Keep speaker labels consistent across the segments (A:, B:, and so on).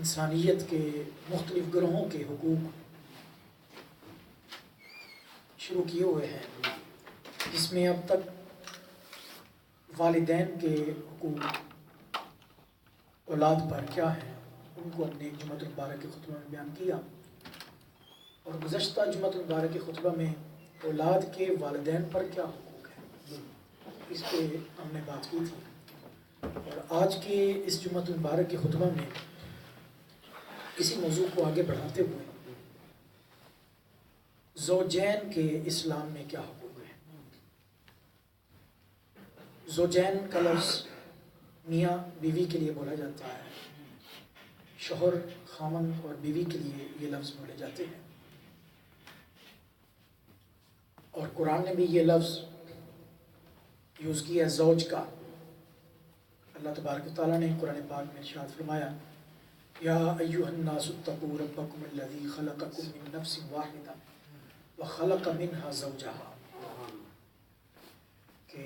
A: انسانیت کے مختلف گروہوں کے حقوق شروع کیے ہوئے ہیں، جس میں اب تک والدین کے حقوق اولاد پر کیا ہیں ان کو ہم نے ایک جمعۃ المبارک کے خطبہ میں بیان کیا، اور گزشتہ جمعۃ المبارک کے خطبہ میں اولاد کے والدین پر کیا حقوق ہیں اس پہ ہم نے بات کی تھی، اور آج کے اس جمعۃ المبارک کے خطبہ میں اسی موضوع کو آگے بڑھاتے ہوئے زوجین کے اسلام میں کیا حقوق ہیں۔ زوجین کا لفظ میاں بیوی کے لیے بولا جاتا ہے، شوہر خاوند اور بیوی کے لیے یہ لفظ بولے جاتے ہیں، اور قرآن نے بھی یہ لفظ یوز کیا ہے زوج کا۔ اللہ تبارک و تعالیٰ نے قرآن پاک میں ارشاد فرمایا، یا ایھا الناس اتقوا ربکم الذی خلقکم من نفس واحدہ وخلق منها زوجها، کہ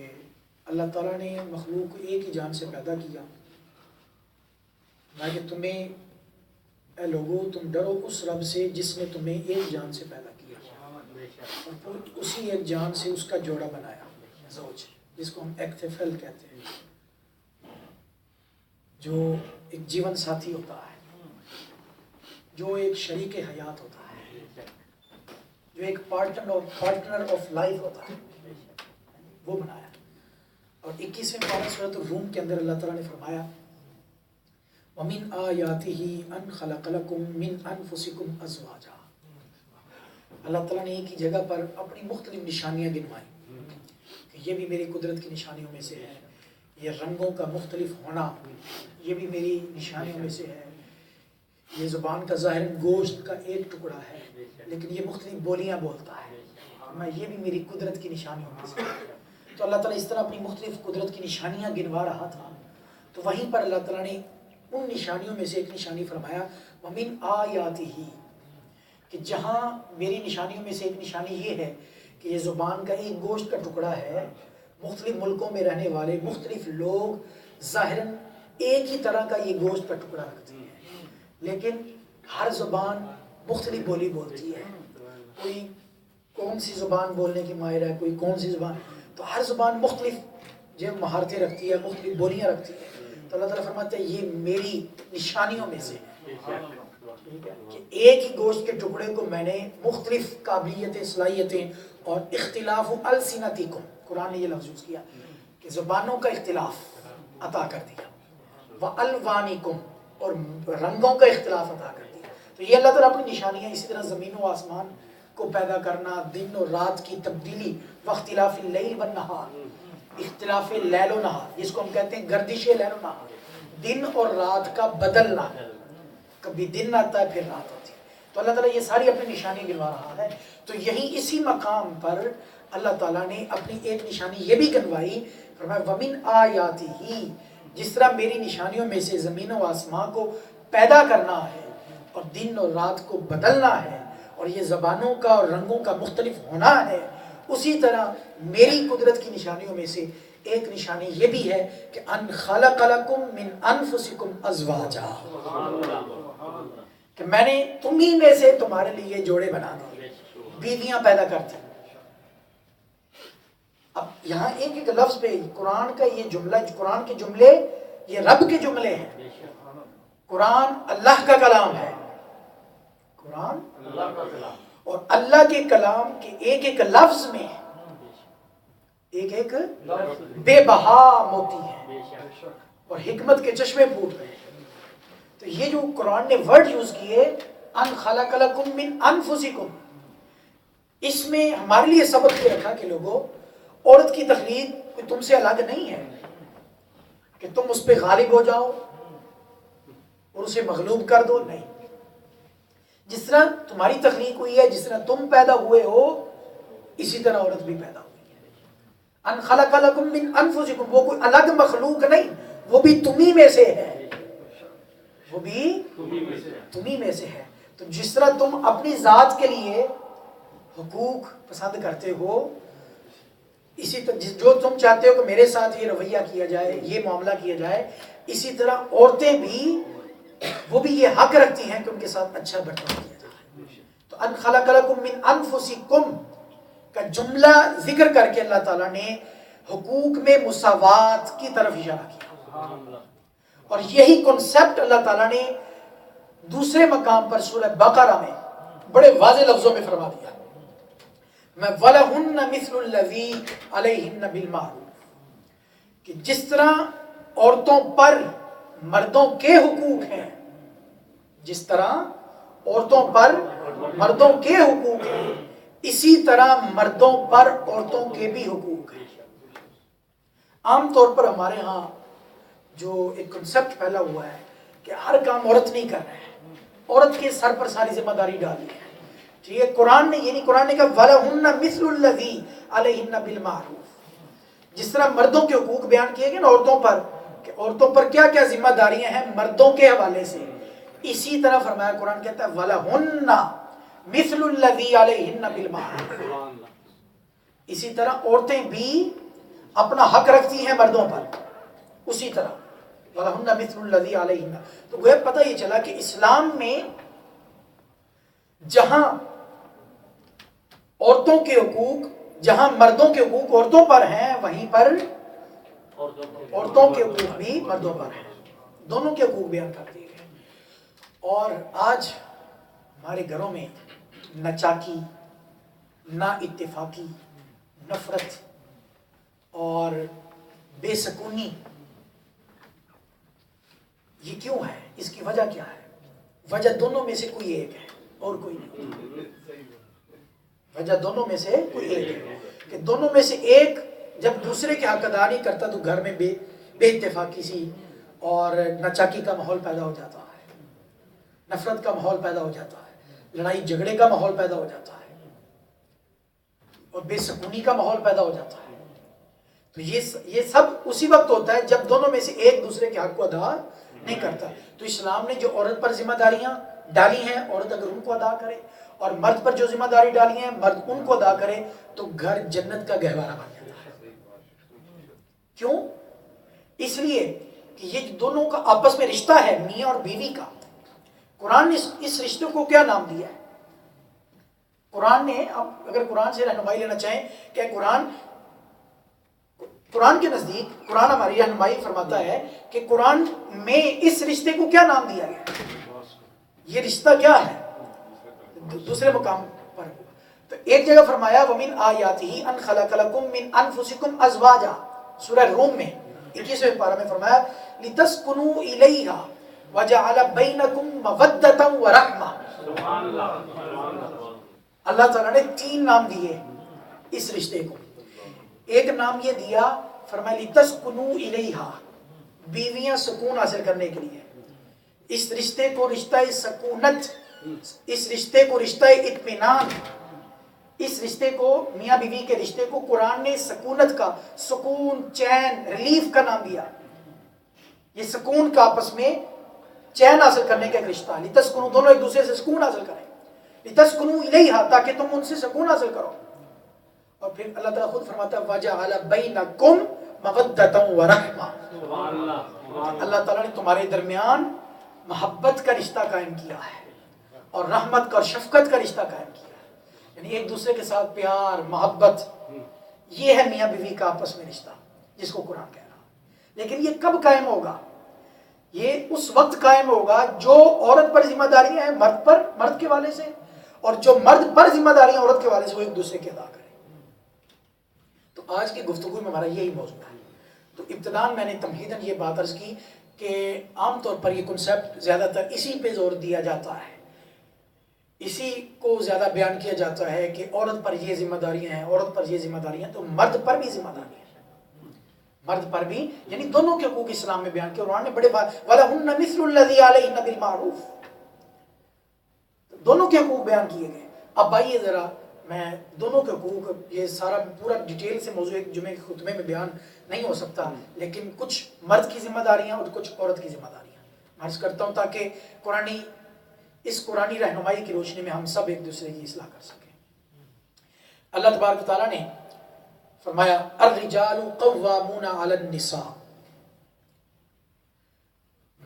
A: اللہ تعالیٰ نے مخلوق کو ایک ہی جان سے پیدا کیا، میں کہ تمہیں اے لوگو تم ڈرو اس رب سے جس نے تمہیں ایک جان سے پیدا کیا، اور پھر اسی ایک جان سے اس کا جوڑا بنایا، زوج، جس کو ہم ایکتفل کہتے ہیں، جو ایک جیون ساتھی ہوتا ہے، جو ایک شریک حیات ہوتا ہے، جو ایک پارٹنر آف لائف ہوتا ہے، وہ بنایا۔ اور 21ویں پارہ سورۃ الروم کے اندر اللہ تعالیٰ نے فرمایا، وَمِنْ آيَاتِهِ أَنْ خَلَقَ لَكُم مِّنْ أَنفُسِكُمْ أَزْوَاجًا، اللہ تعالیٰ نے ایک ہی جگہ پر اپنی مختلف نشانیاں گنوائی کہ یہ بھی میری قدرت کی نشانیوں میں سے ہے، یہ رنگوں کا مختلف ہونا یہ بھی میری نشانیوں میں سے ہے، یہ زبان کا ظاہر گوشت کا ایک ٹکڑا ہے لیکن یہ مختلف بولیاں بولتا ہے، میں یہ بھی میری قدرت کی نشانیوں میں سے ہے۔ تو اللہ تعالیٰ اس طرح اپنی مختلف قدرت کی نشانیاں گنوا رہا تھا، تو وہیں پر اللہ تعالیٰ نے ان نشانیوں میں سے ایک نشانی فرمایا، وَمِنْ آيَاتِهِ، کہ جہاں میری نشانیوں میں سے ایک نشانی یہ ہے کہ یہ زبان کا ایک گوشت کا ٹکڑا ہے، مختلف ملکوں میں رہنے والے مختلف لوگ ظاہراً ایک ہی طرح کا یہ گوشت کا ٹکڑا رکھتے ہیں، لیکن ہر زبان مختلف بولی بولتی ہے، کوئی کون سی زبان بولنے کی ماہر ہے، کوئی کون سی زبان، تو ہر زبان مختلف جو مہارتیں رکھتی ہے، مختلف بولیاں رکھتی ہے، تو اللہ تعالیٰ فرماتا ہے یہ میری نشانیوں میں سے ہے کہ ایک ہی گوشت کے ٹکڑے کو میں نے مختلف قابلیتیں، صلاحیتیں اور اختلاف السنتکم، قرآن نے یہ لفظ یوز کیا کہ زبانوں کا اختلاف عطا کر دیا، وَأَلْوَانِكُمْ، اور رنگوں کا اختلاف عطا کر دیا۔ تو یہ اللہ تعالیٰ اپنی نشانیاں، اسی طرح زمین و آسمان کو پیدا کرنا، دن اور رات کی تبدیلی، واختلاف اللیل والنہار، اختلاف لیل و نہار، جس کو ہم کہتے ہیں گردش لیل و نہار، دن اور رات کا بدلنا، کبھی دن آتا ہے پھر رات ہوتی ہے، تو اللہ تعالیٰ یہ ساری اپنی نشانی گنوا رہا ہے۔ تو یہی اسی مقام پر اللہ تعالیٰ نے اپنی ایک نشانی یہ بھی گنوائی، فرمایا وَمِنْ آيَاتِهِ، جس طرح میری نشانیوں میں سے زمین و آسمان کو پیدا کرنا ہے اور دن اور رات کو بدلنا ہے اور یہ زبانوں کا اور رنگوں کا مختلف ہونا ہے، اسی طرح میری قدرت کی نشانیوں میں سے ایک نشانی یہ بھی ہے کہ ان خلق لکم من انفسکم ازواجا، کہ میں نے تمہیں میں سے تمہارے لیے جوڑے بنا دیے، بیویاں پیدا کرتی۔ اب یہاں ایک ایک لفظ پہ قرآن کا یہ جملہ، قرآن کے جملے یہ رب کے جملے ہیں، قرآن اللہ کا کلام ہے، قرآن اللہ کا کلام، اور اللہ کے کلام کے ایک ایک لفظ میں ایک ایک بے بہا موتی ہے اور حکمت کے چشمے پھوٹ رہے ہیں۔ تو یہ جو قرآن نے ورڈ یوز کیے ان خلق لکم من انفسکم، اس میں ہمارے لیے سبق یہ رکھا کہ لوگوں، عورت کی تخلیق کوئی تم سے الگ نہیں ہے کہ تم اس پہ غالب ہو جاؤ اور اسے مغلوب کر دو، نہیں، جس طرح تمہاری تخلیق ہوئی ہے، جس طرح تم پیدا ہوئے ہو، اسی طرح عورت بھی پیدا ہوئی ہے۔ ان خلق لکم من انفسکم، وہ کوئی الگ مخلوق نہیں، وہ بھی تمہیں میں سے ہے، وہ بھی تمہیں میں سے ہے۔ تو جس طرح تم اپنی ذات کے لیے حقوق پسند کرتے ہو، اسی طرح جو تم چاہتے ہو کہ میرے ساتھ یہ رویہ کیا جائے، یہ معاملہ کیا جائے، اسی طرح عورتیں بھی وہ بھی یہ حق رکھتی ہیں کہ ان کے ساتھ اچھا برتاؤ کیا جائے. تو ان خلق لکم من انفسکم کا جملہ ذکر کر کے اللہ تعالیٰ نے حقوق میں مساوات کی طرف اشارہ کیا. اور یہی کنسپٹ اللہ تعالیٰ نے دوسرے مقام پر سورہ بقرہ میں بڑے واضح لفظوں میں فرما دیا میں وَلَهُنَّ مِثْلُ الَّذِي عَلَيْهِنَّ بِالْمَعْرُوفِ کہ جس طرح عورتوں پر مردوں کے حقوق ہیں، جس طرح عورتوں پر مردوں کے حقوق ہیں اسی طرح مردوں پر عورتوں کے بھی حقوق ہیں. عام طور پر ہمارے ہاں جو ایک کنسپٹ پھیلا ہوا ہے کہ ہر کام عورت نہیں کر رہے ہیں، عورت کے سر پر ساری ذمہ داری ڈالی ہے. ٹھیک ہے، قرآن نے یہ نہیں، قرآن نے کہا وَلَهُنَّ مِثْلُ الَّذِي عَلَيْهِنَّ بِالْمَعْرُوفِ. جس طرح مردوں کے حقوق بیان کیے گئے نا عورتوں پر، کہ عورتوں پر کیا کیا ذمہ داریاں ہیں مردوں کے حوالے سے، اسی طرح فرمایا قرآن کہتا ہے وَلَهُنَّ مِثْلُ الَّذِي عَلَيْهِنَّ بِالْمَعْرُوفِ. اسی طرح عورتیں بھی اپنا حق رکھتی ہیں مردوں پر اسی طرح وَلَهُنَّ مِثْلُ الَّذِي عَلَيْهِنَّ. تو گویا پتہ یہ چلا کہ اسلام میں جہاں عورتوں کے حقوق، جہاں مردوں کے حقوق عورتوں پر ہیں وہیں پر عورتوں کے حقوق بھی مردوں پر ہیں. دونوں کے حقوق بیان کر دیے گئے. اور آج ہمارے گھروں میں ناچاکی، نا اتفاقی، نفرت اور بے سکونی یہ کیوں ہے؟ اس کی وجہ کیا ہے؟ وجہ دونوں میں سے کوئی ایک ہے اور کوئی نہیں. وجہ دونوں میں سے کوئی ایک ہے کہ دونوں میں سے ایک جب دوسرے کے حق ادا نہیں کرتا تو گھر میں بے اتفاقی سی اور ناچاکی کا ماحول پیدا ہو جاتا ہے، نفرت کا ماحول پیدا ہو جاتا ہے، لڑائی جھگڑے کا ماحول پیدا ہو جاتا ہے اور بے سکونی کا ماحول پیدا ہو جاتا ہے. تو یہ سب اسی وقت ہوتا ہے جب دونوں میں سے ایک دوسرے کے حق کو ادا نہیں کرتا. تو اسلام نے جو عورت پر ذمہ داریاں ڈالی ہیں، عورت اگر ان کو ادا کرے، اور مرد پر جو ذمہ داری ڈالی ہیں مرد ان کو ادا کرے، تو گھر جنت کا گہوارہ بن جاتا ہے. کیوں؟ اس لیے کہ یہ دونوں کا آپس میں رشتہ ہے میاں اور بیوی کا. قرآن نے اس رشتے کو کیا نام دیا ہے؟ قرآن نے، اب اگر قرآن سے رہنمائی لینا چاہیں کہ قرآن کے نزدیک، قرآن ہماری رہنمائی فرماتا ہے کہ قرآن میں اس رشتے کو کیا نام دیا گیا؟ یہ رشتہ کیا ہے؟ دوسرے مقام پر تو ایک جگہ فرمایا وَمِنْ آيَاتِهِ أَنْ خَلَقَ لَكُم مِّنْ أَنفُسِكُمْ أَزْوَاجًا. سورہ روم میں 21ویں پارہ میں فرمایا لِتَسْكُنُوا إِلَيْهَا وَجَعَلَ بَيْنَكُم مَّوَدَّةً وَرَحْمَةً. اللہ تعالیٰ نے 3 نام دیے اس رشتے کو. ایک نام یہ دیا، فرمایا لِتَسْكُنُوا إِلَيْهَا، بیویاں سکون حاصل کرنے کے لیے. اس رشتے کو رشتہ سکونت، اس رشتے کو رشتہ اطمینان، اس رشتے کو میاں بیوی کے رشتے کو قرآن نے سکونت کا، سکون، چین، ریلیف کا نام دیا. یہ سکون کا آپس میں چین حاصل کرنے کا ایک رشتہ ہے. لِتَسْكُنُوا، دونوں ایک دوسرے سے سکون حاصل کریں. لِتَسْكُنُوا إِلَيْهَا، تاکہ تم ان سے سکون حاصل کرو. اور پھر اللہ تعالیٰ خود فرماتا ہے وَجَعَلَ بَيْنَكُم مَّوَدَّةً وَرَحْمَةً. اللہ تعالیٰ نے تمہارے درمیان محبت کا رشتہ قائم کیا ہے اور رحمت کا اور شفقت کا رشتہ قائم کیا ہے. یعنی ایک دوسرے کے ساتھ پیار، محبت، یہ ہے میاں بیوی کا آپس میں رشتہ جس کو قرآن کہہ رہا. لیکن یہ کب قائم ہوگا؟ یہ اس وقت قائم ہوگا جو عورت پر ذمہ داریاں ہیں مرد پر، مرد کے والے سے، اور جو مرد پر ذمہ داریاں عورت کے والے سے وہ ایک دوسرے کے ادا کریں. تو آج کی گفتگو میں ہمارا یہی موضوع ہے. تو ابتداً میں نے تمہیداً یہ بات عرض کی کہ عام طور پر یہ کنسیپٹ زیادہ تر اسی پہ زور دیا جاتا ہے، اسی کو زیادہ بیان کیا جاتا ہے کہ عورت پر یہ ذمہ داریاں ہیں، عورت پر یہ ذمہ داریاں، تو مرد پر بھی ذمہ داریاں ہیں، مرد پر بھی، یعنی دونوں کے حقوق اسلام میں بیان کیا. قرآن نے بڑے بات وَلَهُنَّ مِثْلُ الَّذِي عَلَيْهِنَّ بِالْمَعْرُوفِ، دونوں کے حقوق بیان کیے گئے. اب آئیے ذرا میں دونوں کے حقوق، یہ سارا پورا ڈیٹیل سے موضوع ایک جمعے کے خطبے میں بیان نہیں ہو سکتا، لیکن کچھ مرد کی ذمہ داریاں اور کچھ عورت کی ذمہ داریاں عرض کرتا ہوں تاکہ اس قرآنی رہنمائی کی روشنی میں ہم سب ایک دوسرے کی اصلاح کر سکیں. اللہ تبارک و تعالیٰ نے فرمایا الرجال قوامون علی النساء،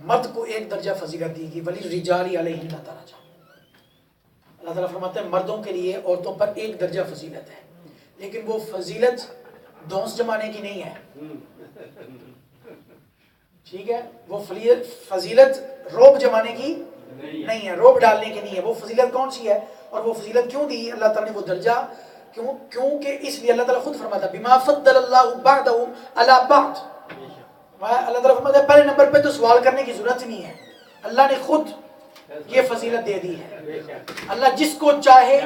A: مرد کو ایک درجہ فضیلت دی گئی، ولی الرجال علیہن درجہ. اللہ تعالیٰ فرماتے ہیں مردوں کے لیے عورتوں پر ایک درجہ فضیلت ہے، لیکن وہ فضیلت دونس جمانے کی نہیں ہے. ٹھیک ہے، وہ فضیلت روب جمانے کی نہیں ہے، روب ڈالنے کی نہیں ہے. وہ فضیلت کون سی ہے اور وہ فضیلت کیوں دی اللہ تعالیٰ نے وہ درجہ؟ کیونکہ اس لیے اللہ تعالیٰ خود فرماتا ہے بما فضل اللہ بعضهم علی بعض. اللہ تعالیٰ فرماتا ہے پہلے نمبر پہ تو سوال کرنے کی ضرورت نہیں ہے، اللہ نے خود یہ فضیلت دے دی ہے. اللہ جس کو چاہے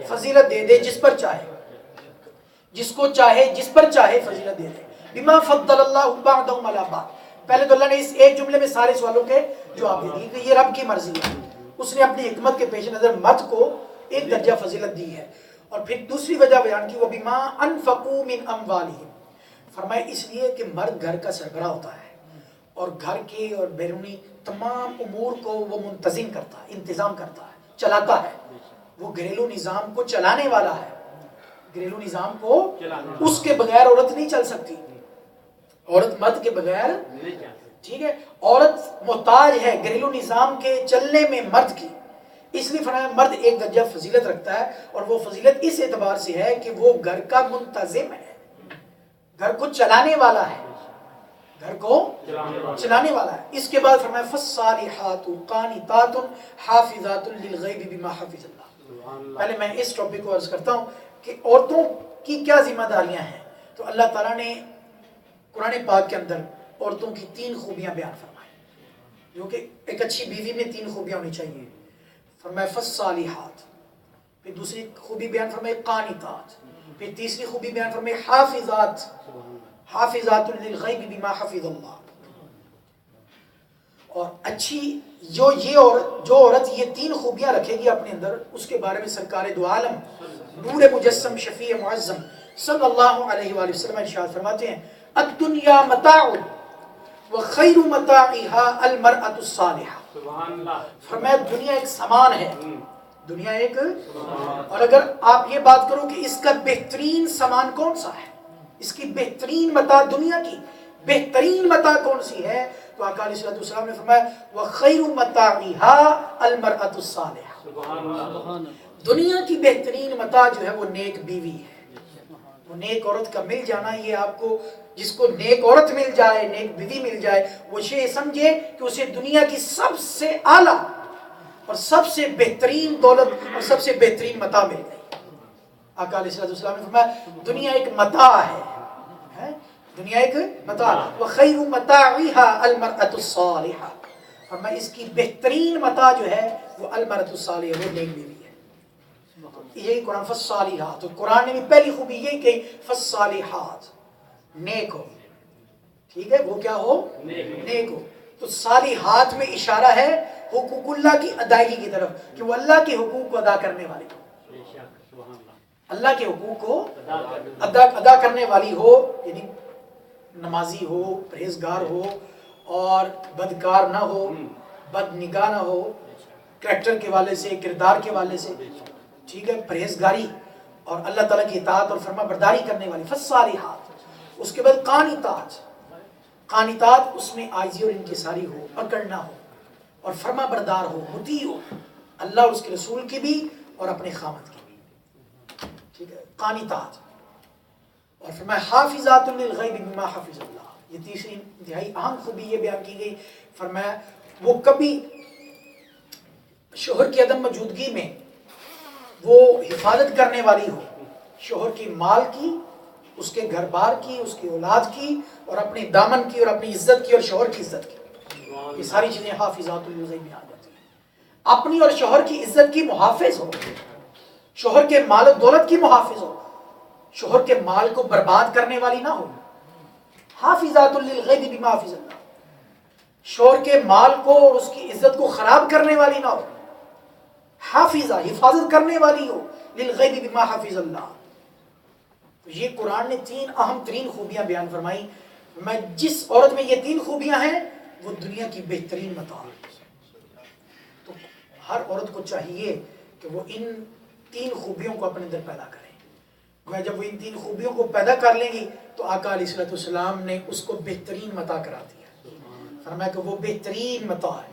A: فضیلت دے دے، جس پر چاہے، جس کو چاہے جس پر چاہے فضیلت دے دے. بما فضل اللہ بعضهم علی بعض. پہلے تو اللہ نے اس ایک جملے میں سارے سوالوں کے جواب دے دیے کہ یہ رب کی مرضی ہے، اس نے اپنی حکمت کے پیش نظر مرد کو ایک درجہ فضیلت دی ہے. اور پھر دوسری وجہ بیان کی وہ بما انفقوا من اموالہم. فرمایا اس لیے کہ مرد گھر کا سربراہ ہوتا ہے اور گھر کے اور بیرونی تمام امور کو وہ منتظم کرتا ہے، انتظام کرتا ہے، چلاتا ہے. وہ گھریلو نظام کو چلانے والا ہے. گھریلو نظام کو اس کے بغیر عورت نہیں چل سکتی، عورت مرد کے بغیر. ٹھیک ہے، عورت محتاج ہے گھریلو نظام کے چلنے میں مرد کی. اس لیے فرمایا مرد ایک درجہ فضیلت رکھتا ہے، اور وہ فضیلت اس اعتبار سے ہے کہ وہ گھر کا منتظم ہے، گھر کو چلانے والا ہے، گھر کو چلانے والا ہے. اس کے بعد فرمایا فالصالحات قانتات حافظات للغیب بما حفظ اللہ. پہلے میں اس ٹاپک کو عرض کرتا ہوں کہ عورتوں کی کیا ذمہ داریاں ہیں. تو اللہ تعالیٰ نے قرآن پاک کے اندر عورتوں کی 3 خوبیاں بیان فرمائی، جو کہ ایک اچھی بیوی میں 3 خوبیاں ہونی چاہیے. فرمایا فالصالحات، پھر دوسری خوبی بیان فرمائی قانتات، پھر تیسری خوبی بیان فرمائی حافظات، حافظات للغیب بما حفظ اللہ. اور اچھی جو عورت یہ 3 خوبیاں رکھے گی اپنے اندر، اس کے بارے میں سرکار دو عالم نور مجسم شفیع معظم صلی اللہ علیہ وآلہ وسلم ارشاد فرماتے ہیں الدنیا متاع وخیر متاعها المرأة الصالحہ. فرمایا دنیا ایک سامان ہے، دنیا ایک، اور اگر آپ یہ بات کرو کہ اس کا بہترین سامان کون سا ہے، اس کی بہترین متاع، دنیا کی بہترین متاع کون سی ہے، تو آقا علیہ الصلوۃ والسلام نے فرمایا وخیر متاعها المرأة الصالحہ. دنیا کی بہترین متاع جو ہے وہ نیک بیوی ہے. وہ نیک عورت کا مل جانا، یہ آپ کو جس کو نیک عورت مل جائے، نیک بیوی مل جائے، وہ یہ سمجھے کہ اسے دنیا کی سب سے اعلیٰ اور سب سے بہترین دولت اور سب سے بہترین متاع مل گئی. آقا علیہ الصلوۃ والسلام نے فرمایا دنیا ایک متاع ہے، دنیا ایک متاع. وخیر متاعها المرأة الصالحہ. فرمایا اس کی بہترین متاع جو ہے وہ المرأة الصالحہ، وہ نیک بیوی ہے. یہی قرآن فالصالحات، تو قرآن نے بھی پہلی خوبی یہی کہی فالصالحات، نیک ہو. ٹھیک ہے، وہ کیا ہو، نیک ہو. تو صالحات میں اشارہ ہے حقوق اللہ کی ادائیگی کی طرف، کہ وہ اللہ کے حقوق کو ادا کرنے والی ہو، اللہ کے حقوق کو ادا کرنے والی ہو. یعنی نمازی ہو، پرہیزگار ہو، اور بدکار نہ ہو، بد نگاہ نہ ہو، کریکٹر کے والے سے، کردار کے والے سے. ٹھیک ہے، پرہیزگاری اور اللہ تعالیٰ کی اطاعت اور فرما برداری کرنے والی فالصالحات. اس کے بعد قانتات، قانتات اس میں عاجزی اور انکساری ہو، پکڑنا ہو اور فرما بردار ہو، مطیع ہو اللہ اور اس کے رسول کی بھی اور اپنے خامد کی بھی. ٹھیک ہے، قانتات. اور فرمایا حافظات للغیب بما حفظ اللہ. یہ تیسری انتہائی اہم خوبی یہ بیان کی گئی. فرمایا وہ کبھی شوہر کی عدم موجودگی میں وہ حفاظت کرنے والی ہو، شوہر کی مال کی، اس کے گھر بار کی، اس کی اولاد کی، اور اپنے دامن کی، اور اپنی عزت کی، اور شوہر کی عزت کی. یہ ساری چیزیں حافظات للغیب میں آ جاتی ہیں. اپنی اور شوہر کی عزت کی محافظ ہو، شوہر کے مال و دولت کی محافظ ہو، شوہر کے مال کو برباد کرنے والی نہ ہو. حافظات للغیب بما حفظ اللہ. شوہر کے مال کو اور اس کی عزت کو خراب کرنے والی نہ ہو. حافظہ، حفاظت کرنے والی ہو، للغیب بما حفظ اللہ. یہ قرآن نے 3 اہم ترین خوبیاں بیان فرمائی. میں جس عورت میں یہ 3 خوبیاں ہیں وہ دنیا کی بہترین متاع. تو ہر عورت کو چاہیے کہ وہ ان 3 خوبیوں کو اپنے اندر پیدا کرے. میں جب وہ ان 3 خوبیوں کو پیدا کر لیں گی تو آقا علیہ الصلوۃ والسلام نے اس کو بہترین متاع کرا دیا. فرمایا کہ وہ بہترین متاع ہے.